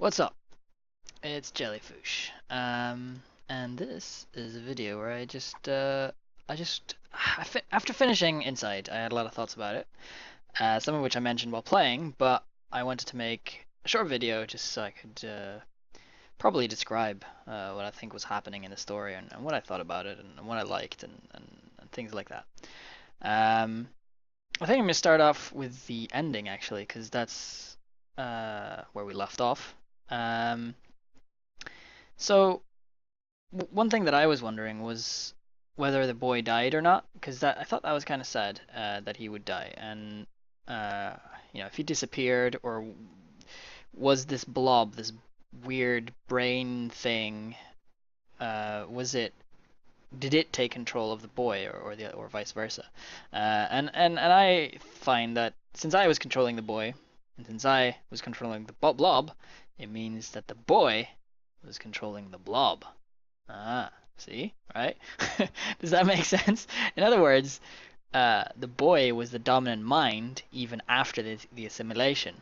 What's up? It's Jellyfoosh. And this is a video where after finishing Inside, I had a lot of thoughts about it. Some of which I mentioned while playing, but I wanted to make a short video just so I could probably describe what I think was happening in the story and what I thought about it and what I liked and things like that. Um, I think I'm gonna start off with the ending actually, because that's where we left off. Um, So one thing that I was wondering was whether the boy died or not, because that I thought that was kind of sad that he would die, and uh, if he disappeared, or was this blob, this weird brain thing, was it? Did it take control of the boy, or vice versa? And I find that since I was controlling the boy, and since I was controlling the blob, it means that the boy was controlling the blob. Ah, see? Right? Does that make sense? In other words, the boy was the dominant mind even after the assimilation,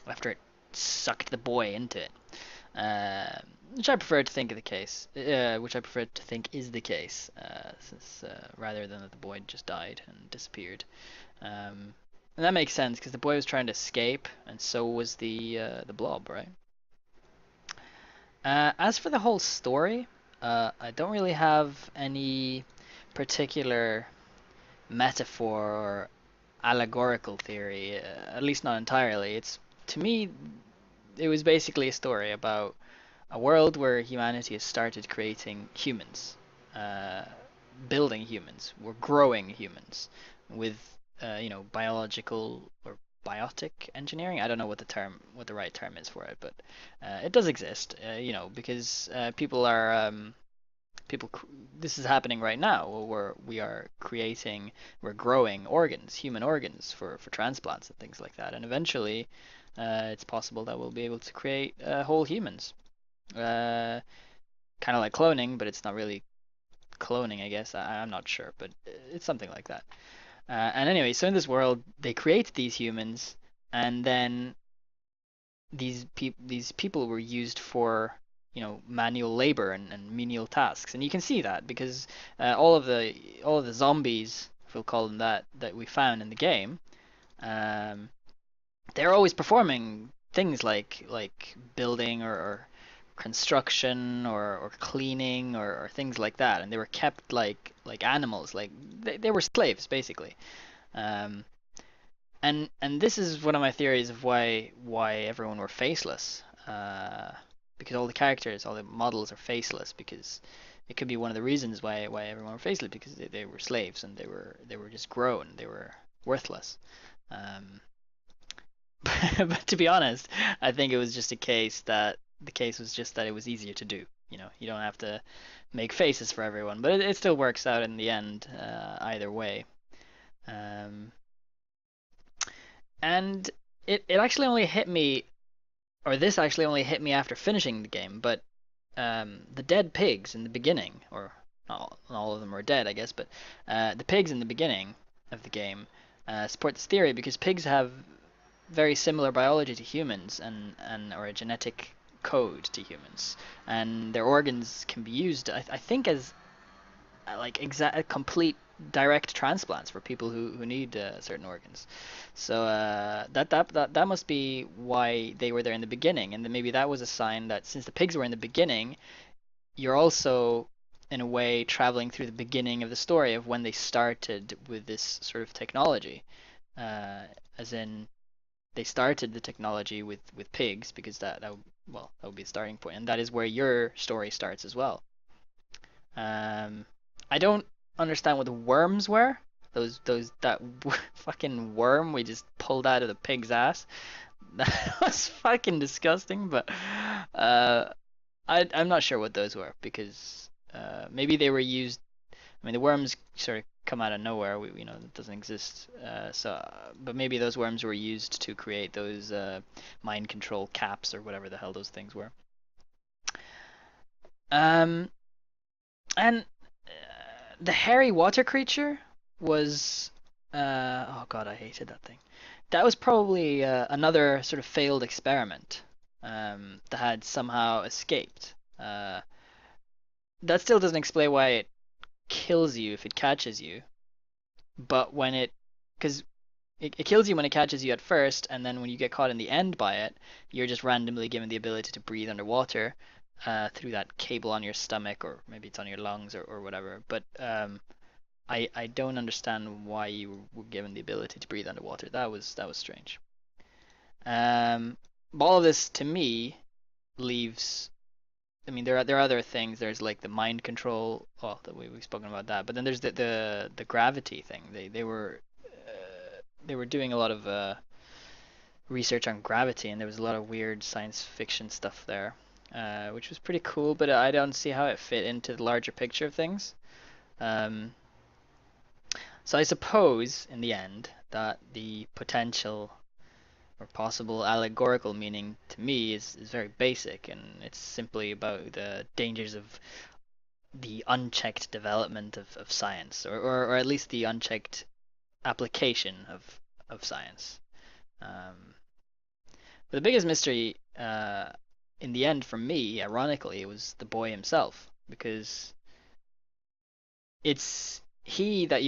after it sucked the boy into it. Uh, which I prefer to think of the case, which I prefer to think is the case, rather than that the boy just died and disappeared. And that makes sense because the boy was trying to escape, and so was the blob, right? As for the whole story, I don't really have any particular metaphor or allegorical theory, at least not entirely. To me, it was basically a story about a world where humanity has started creating humans, uh, building humans, we're growing humans with biological or biotic engineering. I don't know what the right term is for it, but it does exist. Because people are people. This is happening right now, where we're growing organs, human organs for transplants and things like that, and eventually, it's possible that we'll be able to create whole humans. Uh, Kind of like cloning, but it's not really cloning, I guess. I'm not sure, but it's something like that. And anyway, so in this world, they create these humans, and then these people were used for manual labor and menial tasks, and you can see that because all of the zombies, if we'll call them that we found in the game, um, they're always performing things like building or construction or cleaning or things like that, and they were kept like animals, like they were slaves basically. Um, and this is one of my theories of why everyone were faceless. Because all the characters, all the models are faceless because it could be one of the reasons why everyone were faceless because they were slaves and they were just grown, they were worthless. Um, but to be honest, I think it was just a case that the case was just that it was easier to do. You don't have to make faces for everyone, but it still works out in the end, either way. Um, and it actually only hit me, or this actually only hit me after finishing the game, but the dead pigs in the beginning, or not all of them are dead, I guess, but the pigs in the beginning of the game support this theory because pigs have very similar biology to humans and or a genetic code to humans, and their organs can be used, I think, as like exact complete direct transplants for people who need certain organs. So that must be why they were there in the beginning, and then maybe that was a sign that since the pigs were in the beginning, you're also in a way traveling through the beginning of the story of when they started with this sort of technology, uh, as in they started the technology with pigs because that would be a starting point, and that is where your story starts as well. Um, I don't understand what the worms were. That fucking worm we just pulled out of the pig's ass. That was fucking disgusting. But uh, I'm not sure what those were because maybe they were used. I mean, the worms sort of come out of nowhere. It doesn't exist. But maybe those worms were used to create those mind control caps or whatever the hell those things were. Um, and the hairy water creature was oh god, I hated that thing. That was probably another sort of failed experiment. that had somehow escaped. That still doesn't explain why it kills you if it catches you, but because it kills you when it catches you at first, and then when you get caught in the end by it, you're just randomly given the ability to breathe underwater through that cable on your stomach, or maybe it's on your lungs or whatever. But I don't understand why you were given the ability to breathe underwater. That was strange. But all of this to me leaves. I mean, there are other things. There's like the mind control. Well, we've spoken about that. But then there's the gravity thing. They were doing a lot of research on gravity, and there was a lot of weird science fiction stuff there, which was pretty cool. But I don't see how it fit into the larger picture of things. Um, so I suppose in the end that the potential or possible allegorical meaning to me is very basic, and it's simply about the dangers of the unchecked development of science, or at least the unchecked application of science. Um, but the biggest mystery in the end for me, ironically, was the boy himself, because it's he that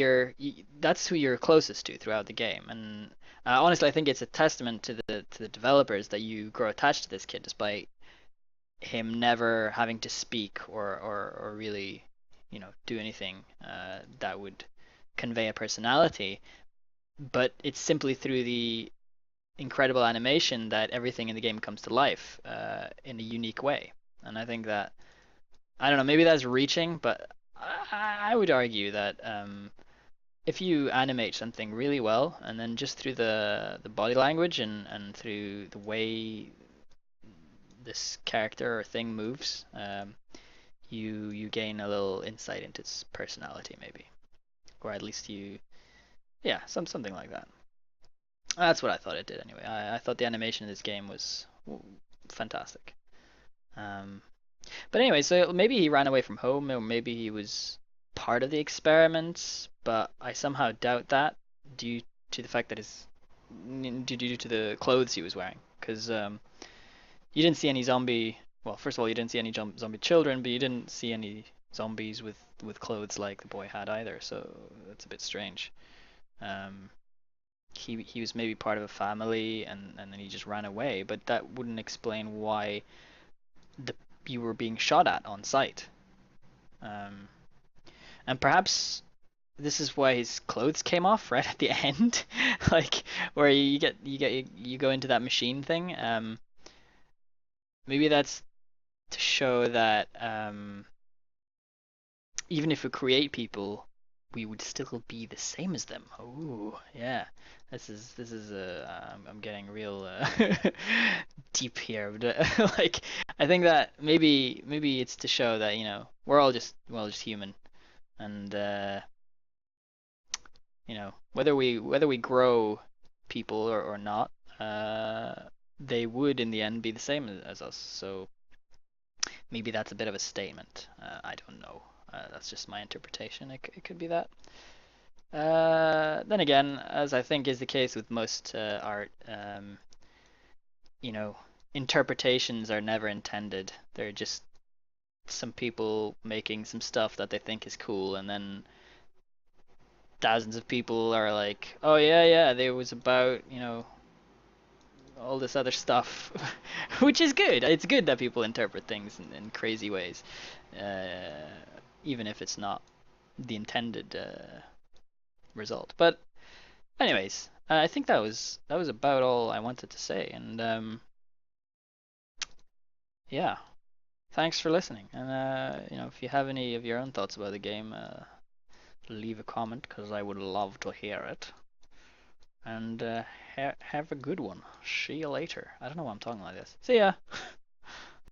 that's who you're closest to throughout the game. And honestly, I think it's a testament to the developers that you grow attached to this kid despite him never having to speak or really, do anything that would convey a personality. But it's simply through the incredible animation that everything in the game comes to life in a unique way. And I think that, I don't know, maybe that's reaching, but I would argue that if you animate something really well, and then just through the body language and through the way this character or thing moves, you gain a little insight into its personality, maybe, or at least yeah, something like that. That's what I thought it did anyway. I thought the animation in this game was fantastic. Um, but anyway, so maybe he ran away from home, or maybe he was part of the experiments, but I somehow doubt that due to the fact that due to the clothes he was wearing. Because you didn't see any zombie. Well, first of all, you didn't see any zombie children, but you didn't see any zombies with clothes like the boy had either. So that's a bit strange. Um, he was maybe part of a family, and then he just ran away, but that wouldn't explain why the you were being shot at on sight. Um, and perhaps this is why his clothes came off right at the end, like where you go into that machine thing. Maybe that's to show that even if we create people, we would still be the same as them. Oh, yeah. This is I'm getting real deep here, but like I think that maybe it's to show that we're all just human, and whether we grow people or not, they would in the end be the same as us. So maybe that's a bit of a statement. I don't know. That's just my interpretation. It could be that. Then again, as I think is the case with most art, you know, interpretations are never intended. They're just some people making some stuff that they think is cool, and then thousands of people are like, "Oh yeah, yeah, there was about, all this other stuff," which is good. It's good that people interpret things in crazy ways, uh, even if it's not the intended result. But anyways, I think that was about all I wanted to say, and yeah, thanks for listening. And if you have any of your own thoughts about the game, leave a comment because I would love to hear it. And have a good one. See you later. I don't know why I'm talking like this. See ya.